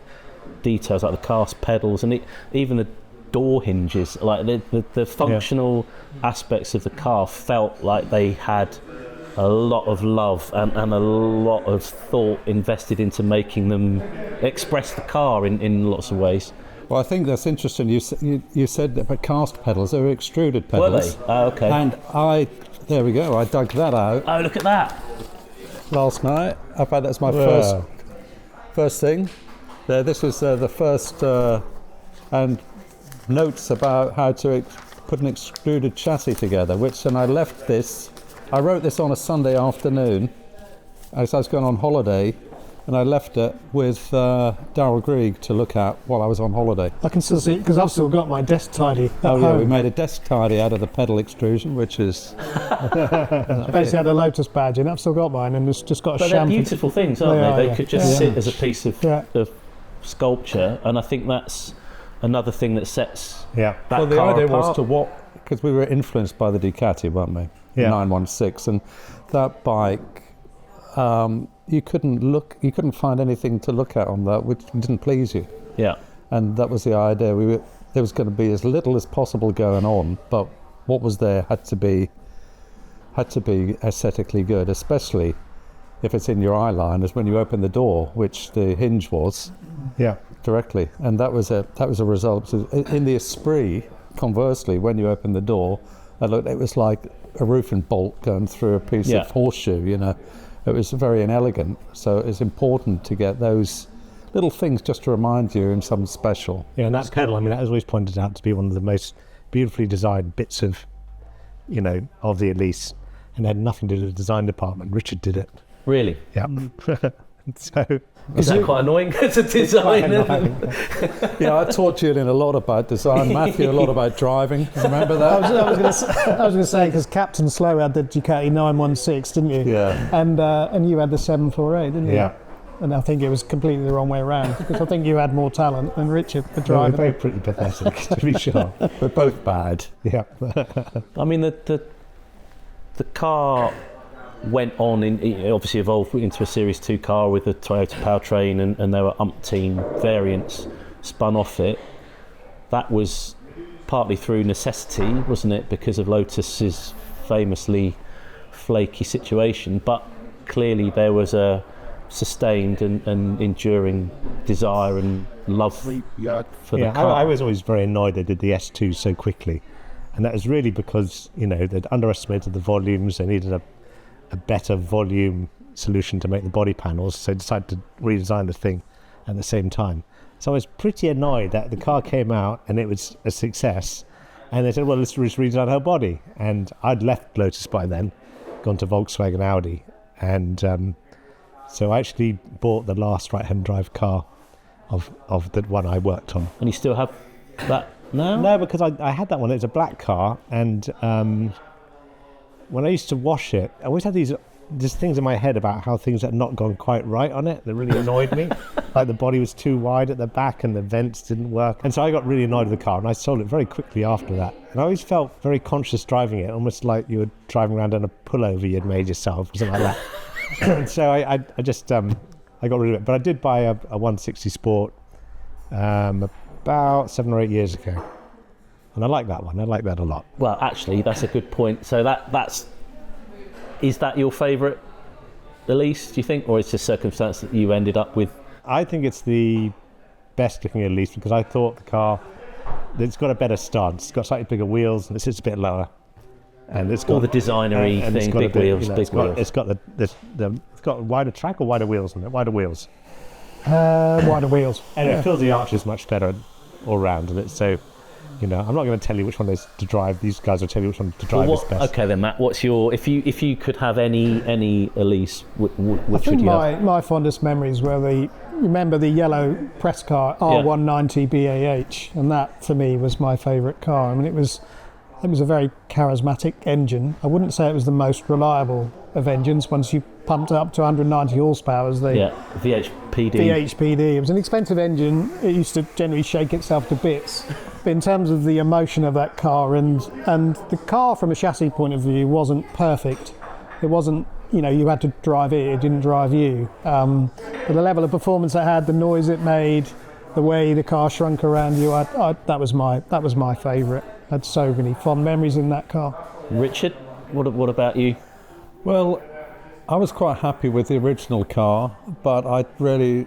details, like the cast pedals and even the door hinges. Like the functional aspects of the car felt like they had a lot of love and a lot of thought invested into making them express the car in lots of ways. Well, I think that's interesting. You said that about cast pedals, they were extruded pedals. Were they? Oh, okay. And there we go, I dug that out. Oh, look at that. Last night. In fact, that's my first thing. This was the first and notes about how to put an extruded chassis together, and I left this. I wrote this on a Sunday afternoon as I was going on holiday, and I left it with Darryl Grieg to look at while I was on holiday. I can still see it because I've still got my desk tidy. We made a desk tidy out of the pedal extrusion, which is basically had a Lotus badge, and I've still got mine, and it's just got a chamfer. They're beautiful things, aren't they? They could just sit as a piece of sculpture, and I think that's another thing that sets Yeah. that Well, the car idea apart. was to what, because we were influenced by the Ducati, weren't we? Yeah. 916, and that bike, you couldn't find anything to look at on that which didn't please you. Yeah. And that was the idea. There was going to be as little as possible going on, but what was there had to be aesthetically good, especially if it's in your eye line, as when you open the door, which the hinge was Yeah. directly, and that was a result. In the Esprit, conversely, when you open the door, it was like a roofing bolt going through a piece of horseshoe. It was very inelegant. So it's important to get those little things just to remind you in something special. Yeah, and that pedal, I mean, that was always pointed out to be one of the most beautifully designed bits of, of the Elise, and it had nothing to do with the design department. Richard did it. Really? Yeah. So Is that quite annoying as a designer? Yeah, I taught Julian a lot about design, Matthew a lot about driving. Remember that? I was going to say, because Captain Slow had the Ducati 916, didn't you? Yeah. And you had the 748, didn't you? Yeah. And I think it was completely the wrong way around, because I think you had more talent than Richard for We're driving. both pretty pathetic, to be sure. We're both bad. Yeah. I mean, the car went on, it obviously evolved into a Series 2 car with a Toyota powertrain, and there were umpteen variants spun off it. That was partly through necessity, wasn't it, because of Lotus's famously flaky situation, but clearly there was a sustained and enduring desire and love for the car. I was always very annoyed they did the S2 so quickly, and that was really because they'd underestimated the volumes. They needed a better volume solution to make the body panels, so they decided to redesign the thing at the same time. So I was pretty annoyed that the car came out and it was a success, and they said, well, let's redesign the whole body. And I'd left Lotus by then, gone to Volkswagen Audi, and so I actually bought the last right-hand drive car of the one I worked on. And you still have that now? No, because I had that one. It was a black car, and when I used to wash it, I always had these things in my head about how things had not gone quite right on it that really annoyed me. Like the body was too wide at the back and the vents didn't work. And so I got really annoyed with the car, and I sold it very quickly after that. And I always felt very conscious driving it, almost like you were driving around on a pullover you'd made yourself, or something like that. So I just I got rid of it. But I did buy a 160 Sport about 7 or 8 years ago. And I like that one. I like that a lot. Well, actually, that's a good point. So is that your favourite Elise, do you think, or it's just circumstance that you ended up with? I think it's the best looking Elise, because I thought the car, it's got a better stance. It's got slightly bigger wheels and it sits a bit lower. And it's got all the designery and it's thing, got big wheels, big wheels. It's got it's got wider track or wider wheels on it. Wider wheels. Wider wheels. And it fills the arches much better all round, and it's so. I'm not going to tell you which one is to drive. These guys will tell you which one to drive is best. Okay then, Matt. What's your if you could have any Elise, which would you have? My fondest memories were remember the yellow press car R190 BAH, and that for me was my favourite car. I mean, it was a very charismatic engine. I wouldn't say it was the most reliable of engines. Once you pumped it up to 190 horsepower, VHPD. It was an expensive engine. It used to generally shake itself to bits. But in terms of the emotion of that car, and the car from a chassis point of view wasn't perfect. It wasn't, you had to drive it didn't drive you. But the level of performance it had, the noise it made, the way the car shrunk around you, that was my favourite. I had so many fond memories in that car. Richard, what about you? Well, I was quite happy with the original car, but I really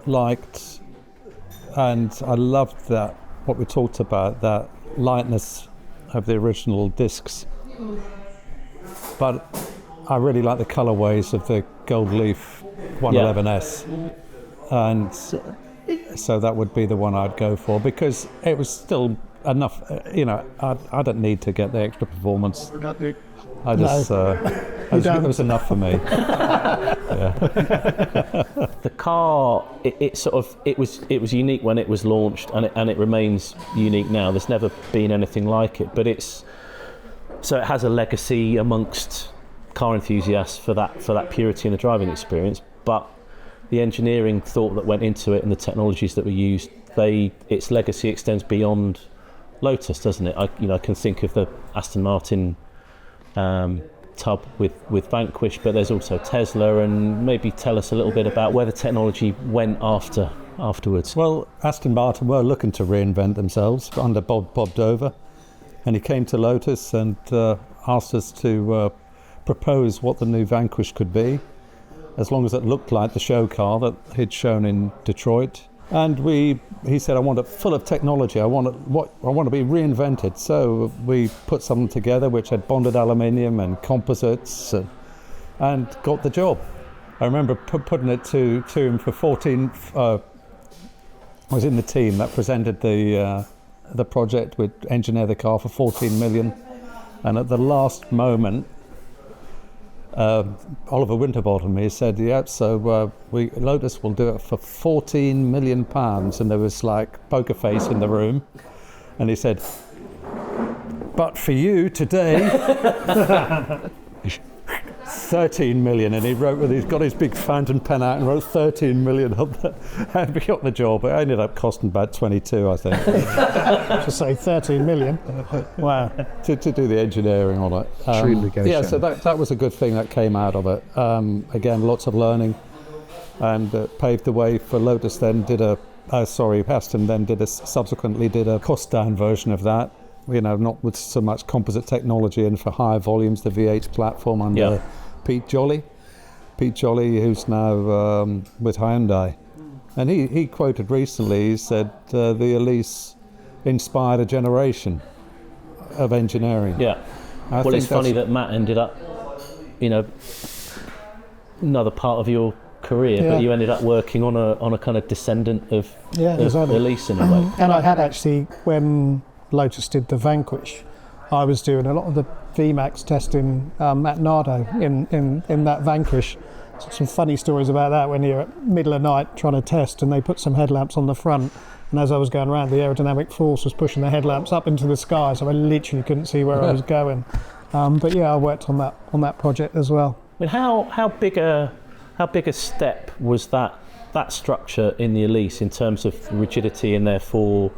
liked, and I loved that, what we talked about, that lightness of the original discs. But I really like the colourways of the Gold Leaf 111S. And so that would be the one I'd go for, because it was still enough, I don't need to get the extra performance. I just, it was enough for me. The car, it was unique when it was launched, and it remains unique now. There's never been anything like it, but it has a legacy amongst car enthusiasts for that purity in the driving experience. But the engineering thought that went into it and the technologies that were used its legacy extends beyond Lotus, doesn't it? I can think of the Aston Martin tub with Vanquish, but there's also Tesla, and maybe tell us a little bit about where the technology went afterwards. Well, Aston Martin were looking to reinvent themselves under Bob Dover, and he came to Lotus and asked us to propose what the new Vanquish could be, as long as it looked like the show car that he'd shown in Detroit. And he said, I want it full of technology. I want to be reinvented. So we put something together which had bonded aluminium and composites, and got the job. I remember putting it to him for 14. I was in the team that presented the project. We'd engineer the car for 14 million, and at the last moment, Oliver Winterbottom, he said, "Yeah, so Lotus will do it for 14 million pounds," and there was like poker face in the room, and he said, "But for you today." 13 million, and he's got his big fountain pen out and wrote 13 million up there, and we got the job. It ended up costing about 22, I think. To say 13 million. Wow. to do the engineering on it. True negotiation. Yeah, so that was a good thing that came out of it. Again, lots of learning, and paved the way for Lotus. Then Aston then subsequently did a cost down version of that. Not with so much composite technology, and for higher volumes, the V8 platform under Pete Jolly, who's now with Hyundai. And he quoted recently, he said, the Elise inspired a generation of engineering. Yeah. Well, it's funny that Matt ended up, another part of your career, but you ended up working on a kind of descendant of Elise in a way. And I had actually, when Lotus did the Vanquish, I was doing a lot of the VMAX testing at Nardo in that Vanquish. Some funny stories about that, when you're at middle of night trying to test, and they put some headlamps on the front, and as I was going around, the aerodynamic force was pushing the headlamps up into the sky, so I literally couldn't see where I was going. But yeah, I worked on that project as well. I mean, how big a step was that structure in the Elise in terms of rigidity, and therefore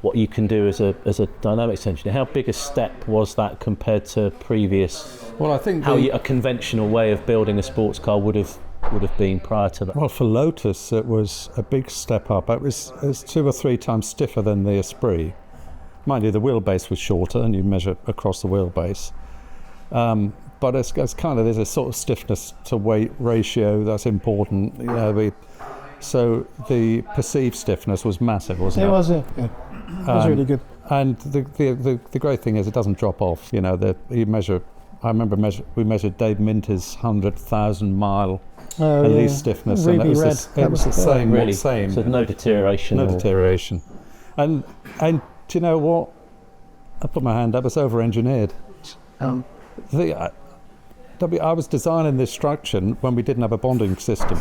what you can do as a dynamics engineer? How big a step was that compared to previous? Well, I think a conventional way of building a sports car would have been prior to that. Well, for Lotus, it was a big step up. It was 2 or 3 times stiffer than the Esprit. Mind you, the wheelbase was shorter, and you measure across the wheelbase. But it's kind of, there's a sort of stiffness to weight ratio that's important. So the perceived stiffness was massive, wasn't it? It was, yeah. It was really good. And the great thing is it doesn't drop off. I remember we measured Dave Minter's 100,000 mile Elise stiffness, and it was the same. Really? Same. So no deterioration. No deterioration. And do you know what? I put my hand up. It's over-engineered. I was designing this structure when we didn't have a bonding system.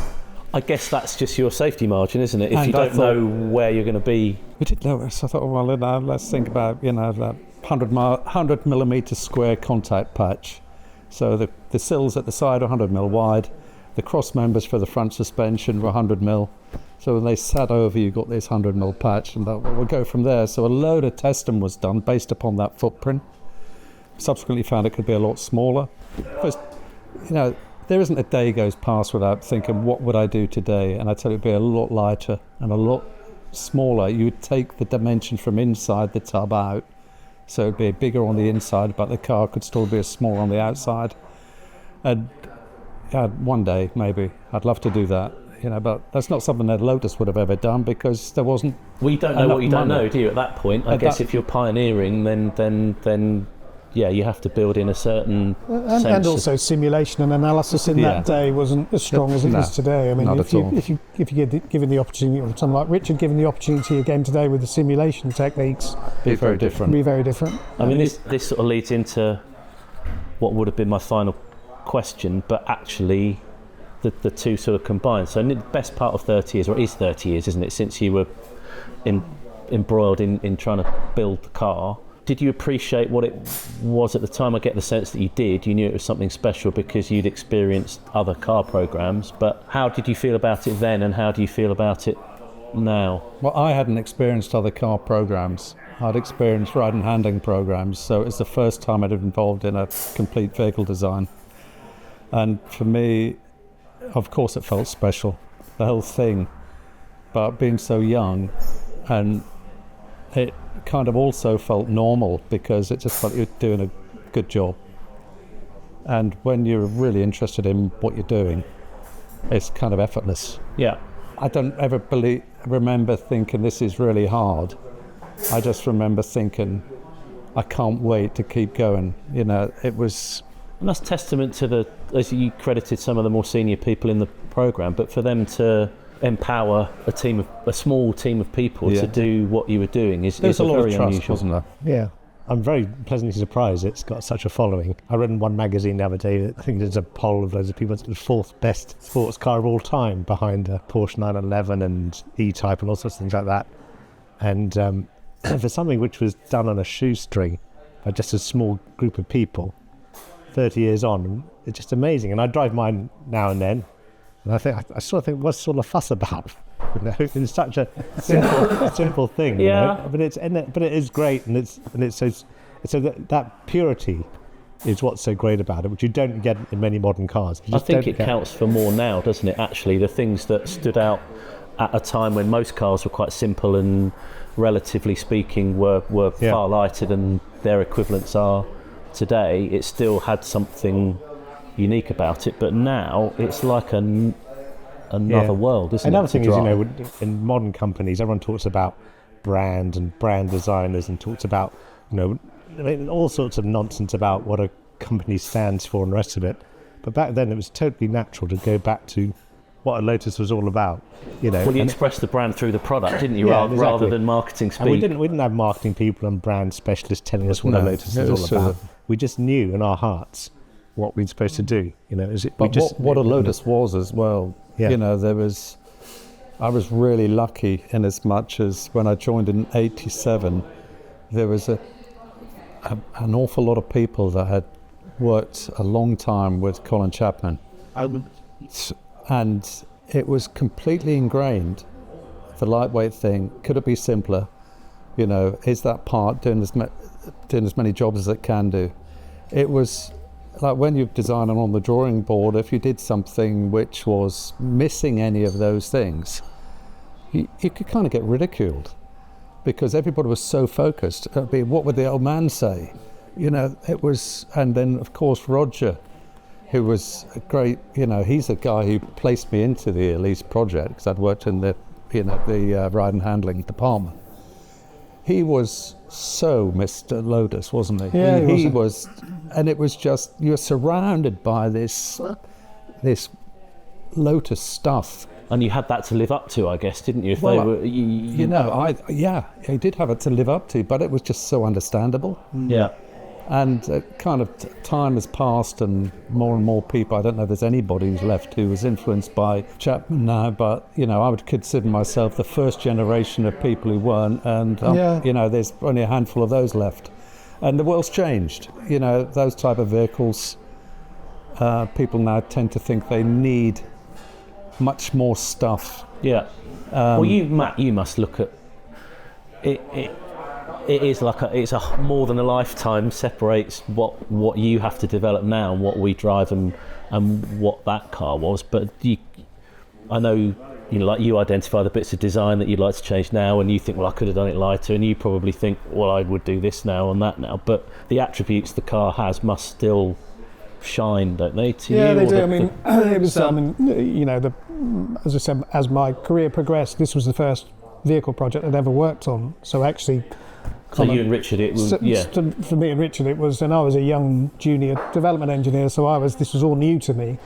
I guess that's just your safety margin, isn't it? If you don't know where you're going to be. We didn't know. So I thought, well, let's think about that 100 millimeter square contact patch. So the sills at the side are 100 mil wide. The cross members for the front suspension were 100 mil. So when they sat over, you got this 100 mil patch, and we'll go from there. So a load of testing was done based upon that footprint. Subsequently found it could be a lot smaller. Because, there isn't a day goes past without thinking, what would I do today? And I tell you, it'd be a lot lighter and a lot smaller. You would take the dimension from inside the tub out, so it'd be bigger on the inside, but the car could still be small on the outside. And one day, maybe, I'd love to do that. But that's not something that Lotus would have ever done, because there wasn't. Well, you don't know what you don't know, do you? At that point, I guess if you're pioneering, then. Yeah, you have to build in a certain sense. And also simulation and analysis in that day wasn't as strong as it is today. I mean, if you get given the opportunity, or someone like Richard given the opportunity again today with the simulation techniques, be very different. I mean, this sort of leads into what would have been my final question, but actually the two sort of combined. So the best part of 30 years, or it is 30 years, isn't it, since you were embroiled in trying to build the car. Did you appreciate what it was at the time? I get the sense that you did. You knew it was something special because you'd experienced other car programs. But how did you feel about it then, and how do you feel about it now? Well, I hadn't experienced other car programs. I'd experienced ride and handling programs, so it's the first time I'd been involved in a complete vehicle design. And for me, of course it felt special, the whole thing. But being so young, and it kind of also felt normal because it just felt you were doing a good job. And when you're really interested in what you're doing, it's kind of effortless. Yeah. I don't ever remember thinking this is really hard. I just remember thinking, I can't wait to keep going. You know, it was... And that's testament to as you credited some of the more senior people in the programme, but for them to empower a small team of people to do what you were doing is a lot very of trust, unusual. wasn't there? Yeah. I'm very pleasantly surprised it's got such a following. I read in one magazine the other day that I think there's a poll of loads of people. It's the fourth best sports car of all time, behind a Porsche 911 and E-Type and all sorts of things like that. And for something which was done on a shoestring by just a small group of people, 30 years on, it's just amazing. And I drive mine now and then, and I sort of think, what's all the fuss about? You know, it's such a simple thing. Yeah. You know? But it is great, and it's so that purity is what's so great about it, which you don't get in many modern cars. I think it counts for more now, doesn't it? Actually, the things that stood out at a time when most cars were quite simple and, relatively speaking, were far lighter than their equivalents are today. It still had something unique about it, but now it's like another world, isn't it? Another thing is, you know, in modern companies, everyone talks about brand and brand designers and talks about, you know, I mean, all sorts of nonsense about what a company stands for and the rest of it. But back then, it was totally natural to go back to what a Lotus was all about. You know, well, you expressed the brand through the product, didn't you? Yeah, rather exactly. than marketing speak. And we didn't have marketing people and brand specialists telling us what a Lotus was all about. We just knew in our hearts what we're supposed to do. You know, what a Lotus was as well. Yeah. You know, I was really lucky in as much as when I joined in '87, there was an awful lot of people that had worked a long time with Colin Chapman. And it was completely ingrained, the lightweight thing. Could it be simpler? You know, is that part doing as many jobs as it can do? It was like when you're designing on the drawing board, if you did something which was missing any of those things, you could kind of get ridiculed because everybody was so focused. It'd be, what would the old man say? You know, it was, and then of course Roger, who was a great, you know, he's the guy who placed me into the Elise project because I'd worked in the ride and handling department. He was so Mr. Lotus, wasn't he? Yeah, he was, and it was just, you're surrounded by this Lotus stuff. And you had that to live up to, I guess, didn't you? If Well, they were, I did have it to live up to, but it was just so understandable. Yeah. And kind of time has passed and more people, I don't know if there's anybody who's left who was influenced by Chapman now, but, you know, I would consider myself the first generation of people who weren't, and, you know, there's only a handful of those left. And the world's changed. You know, those type of vehicles, people now tend to think they need much more stuff. Yeah. Well, Matt, you must look at it. It is like it's more than a lifetime separates what you have to develop now and what we drive and what that car was. But I know, you know, like you identify the bits of design that you'd like to change now, and you think, well, I could have done it lighter, and you probably think, well, I would do this now and that now. But the attributes the car has must still shine, don't they? To yeah, you, they do. The, I mean, it was. I mean, you know, as I said, as my career progressed, this was the first vehicle project I'd ever worked on. So actually. So you and Richard, it was, For me and Richard, it was, and I was a young junior development engineer, so this was all new to me.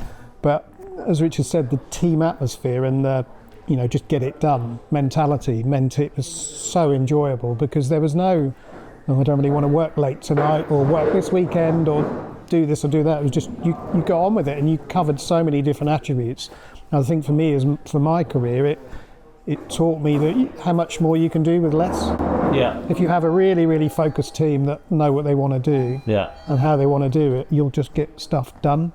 But as Richard said, the team atmosphere and the, you know, just get it done mentality meant it was so enjoyable because there was no, I don't really want to work late tonight or work this weekend or do this or do that. It was just, you got on with it and you covered so many different attributes. And I think for me, for my career, it taught me that how much more you can do with less. Yeah. If you have a really, really focused team that know what they want to do and how they want to do it, you'll just get stuff done.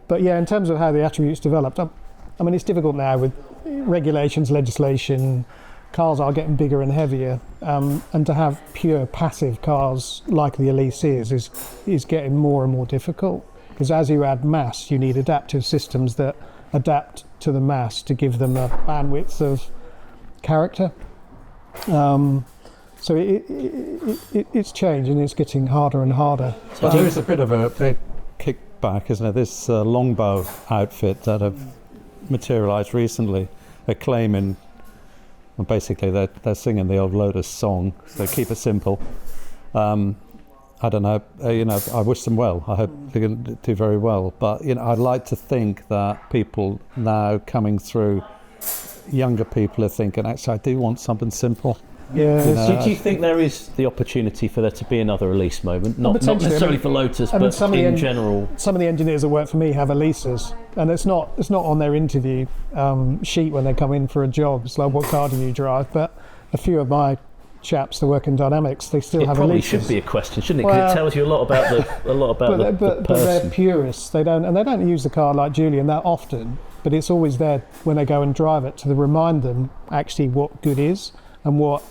But yeah, in terms of how the attributes developed, I mean, it's difficult now with regulations, legislation, cars are getting bigger and heavier, and to have pure passive cars like the Elise is getting more and more difficult, because as you add mass, you need adaptive systems that adapt to the mass to give them a bandwidth of character. So it's changed, and it's getting harder and harder. So there is a bit of a kickback, isn't it? This longbow outfit that have materialised recently, they're claiming, well, basically they're singing the old Lotus song, so keep it simple. I don't know, I wish them well. I hope they're going to do very well. But, I'd like to think that people now coming through, younger people are thinking, actually, I do want something simple. Yeah. Do you think there is the opportunity for there to be another Elise moment? Not necessarily for Lotus, but in general. Some of the engineers that work for me have Elises, and it's not on their interview sheet when they come in for a job. It's like, what car do you drive? But a few of my chaps that work in dynamics, they still have Elises. It probably should be a question, shouldn't it? Because it tells you a lot about the the person. But they're purists. They don't use the car like Julian that often. But it's always there when they go and drive it to remind them actually what good is and what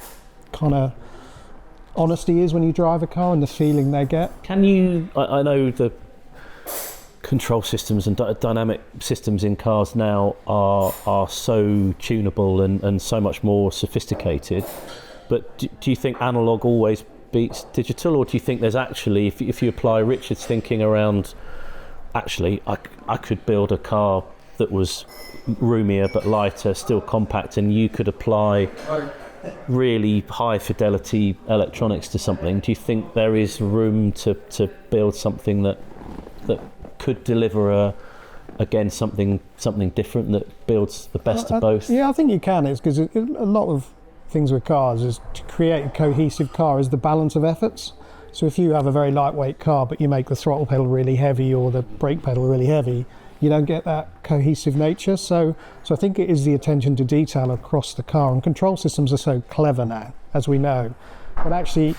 kind of honesty is when you drive a car and the feeling they get. Can you? I know the control systems and dynamic systems in cars now are so tunable and so much more sophisticated. But do you think analog always beats digital, or do you think there's actually, if you apply Richard's thinking around, actually, I could build a car that was roomier but lighter, still compact, and you could apply really high fidelity electronics to something? Do you think there is room to build something that could deliver something different that builds the best of both? Yeah, I think you can. It's because a lot of things with cars is to create a cohesive car is the balance of efforts. So if you have a very lightweight car but you make the throttle pedal really heavy or the brake pedal really heavy, you don't get that cohesive nature. So I think it is the attention to detail across the car, and control systems are so clever now, as we know. But actually,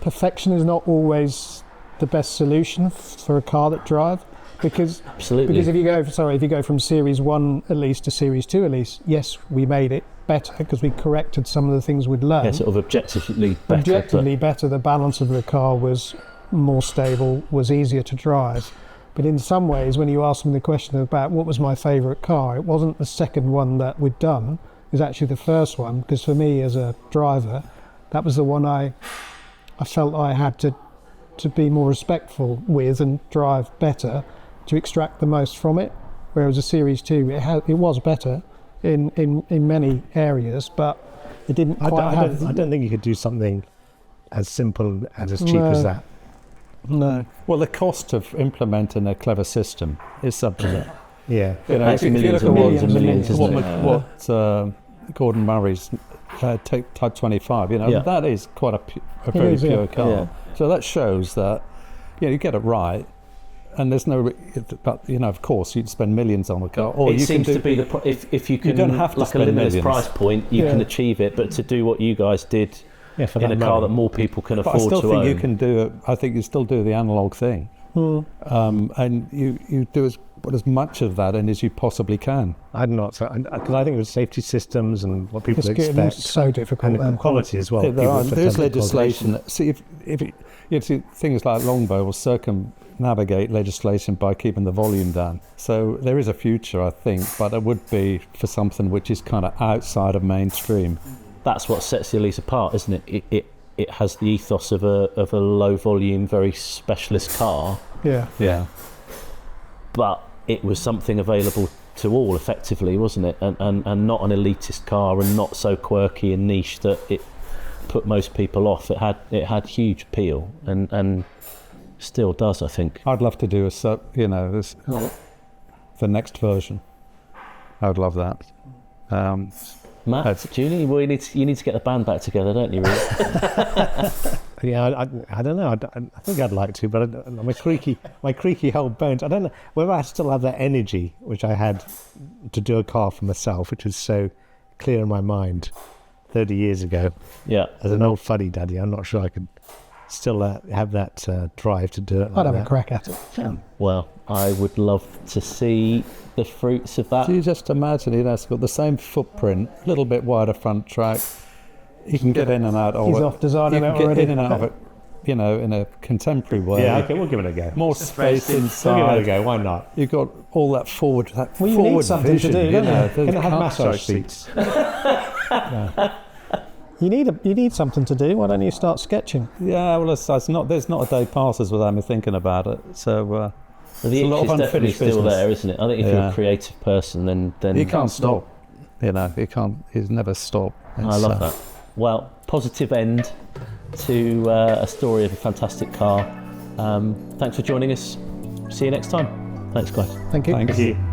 perfection is not always the best solution for a car that drives. Because if you go from Series 1 Elise to Series 2 Elise, yes, we made it better because we corrected some of the things we'd learned. Yeah, sort of objectively better. Better. The balance of the car was more stable, was easier to drive. But in some ways, when you ask me the question about what was my favourite car, it wasn't the second one that we'd done. It was actually the first one, because for me as a driver, that was the one I felt I had to be more respectful with and drive better to extract the most from it. Whereas a Series 2, it was better in many areas, but it didn't quite have... I don't think you could do something as simple and as cheap as that. No. Well, the cost of implementing a clever system is subject. Yeah. If millions and millions, isn't it? What Gordon Murray's Type 25, that is quite a very pure car. Yeah. So that shows that, you get it right. And there's no, but of course, you'd spend millions on a car. Or it seems to be if you can, you don't have to like a limitless millions. Price point, you can achieve it. But to do what you guys did in a car that more people can afford to own. I still think you can do it. I think you still do the analog thing, and you do as much of that as you possibly can. I'm not, because I think it was safety systems and what people expect. It's so difficult, and quality as well. There's legislation. See, if you see things like Longbow will circumnavigate legislation by keeping the volume down. So there is a future, I think, but it would be for something which is kind of outside of mainstream. That's what sets the Elise apart, isn't it? It has the ethos of a low volume, very specialist car. Yeah. But it was something available to all, effectively, wasn't it? And not an elitist car, and not so quirky and niche that it put most people off. It had huge appeal, and still does, I think. I'd love to do the next version. I would love that. Matt, Julie, well, you need to get the band back together, don't you, really? Yeah, I don't know. I think I'd like to, but my creaky old bones. I don't know whether I still have that energy which I had to do a car for myself, which was so clear in my mind 30 years ago. Yeah. As an old fuddy-duddy, I'm not sure I could still have that drive to do it. I'd have a crack at it. Well, I would love to see the fruits of that. Do you just imagine, it's got the same footprint, a little bit wider front track. You can get in and out of it. He's off designing it You can get already. in and out of it, in a contemporary way. Yeah, okay, we'll give it a go. More space We'll give it a inside. go. Why not? You've got all that forward, Well, you need something to vision, do, don't you? There's Can it have car massage safety. seats? You need something to do. Why don't you start sketching? Yeah, well, it's not. There's not a day passes without me thinking about it. So Well, the it's a itch lot is of definitely unfinished still business. there, isn't it? I think if you're Yeah. a creative person, then you can't stop. You can't. You never stop. I love that. Well, positive end to a story of a fantastic car. Thanks for joining us. See you next time. Thanks, guys. Thank you. Thanks. Thank you.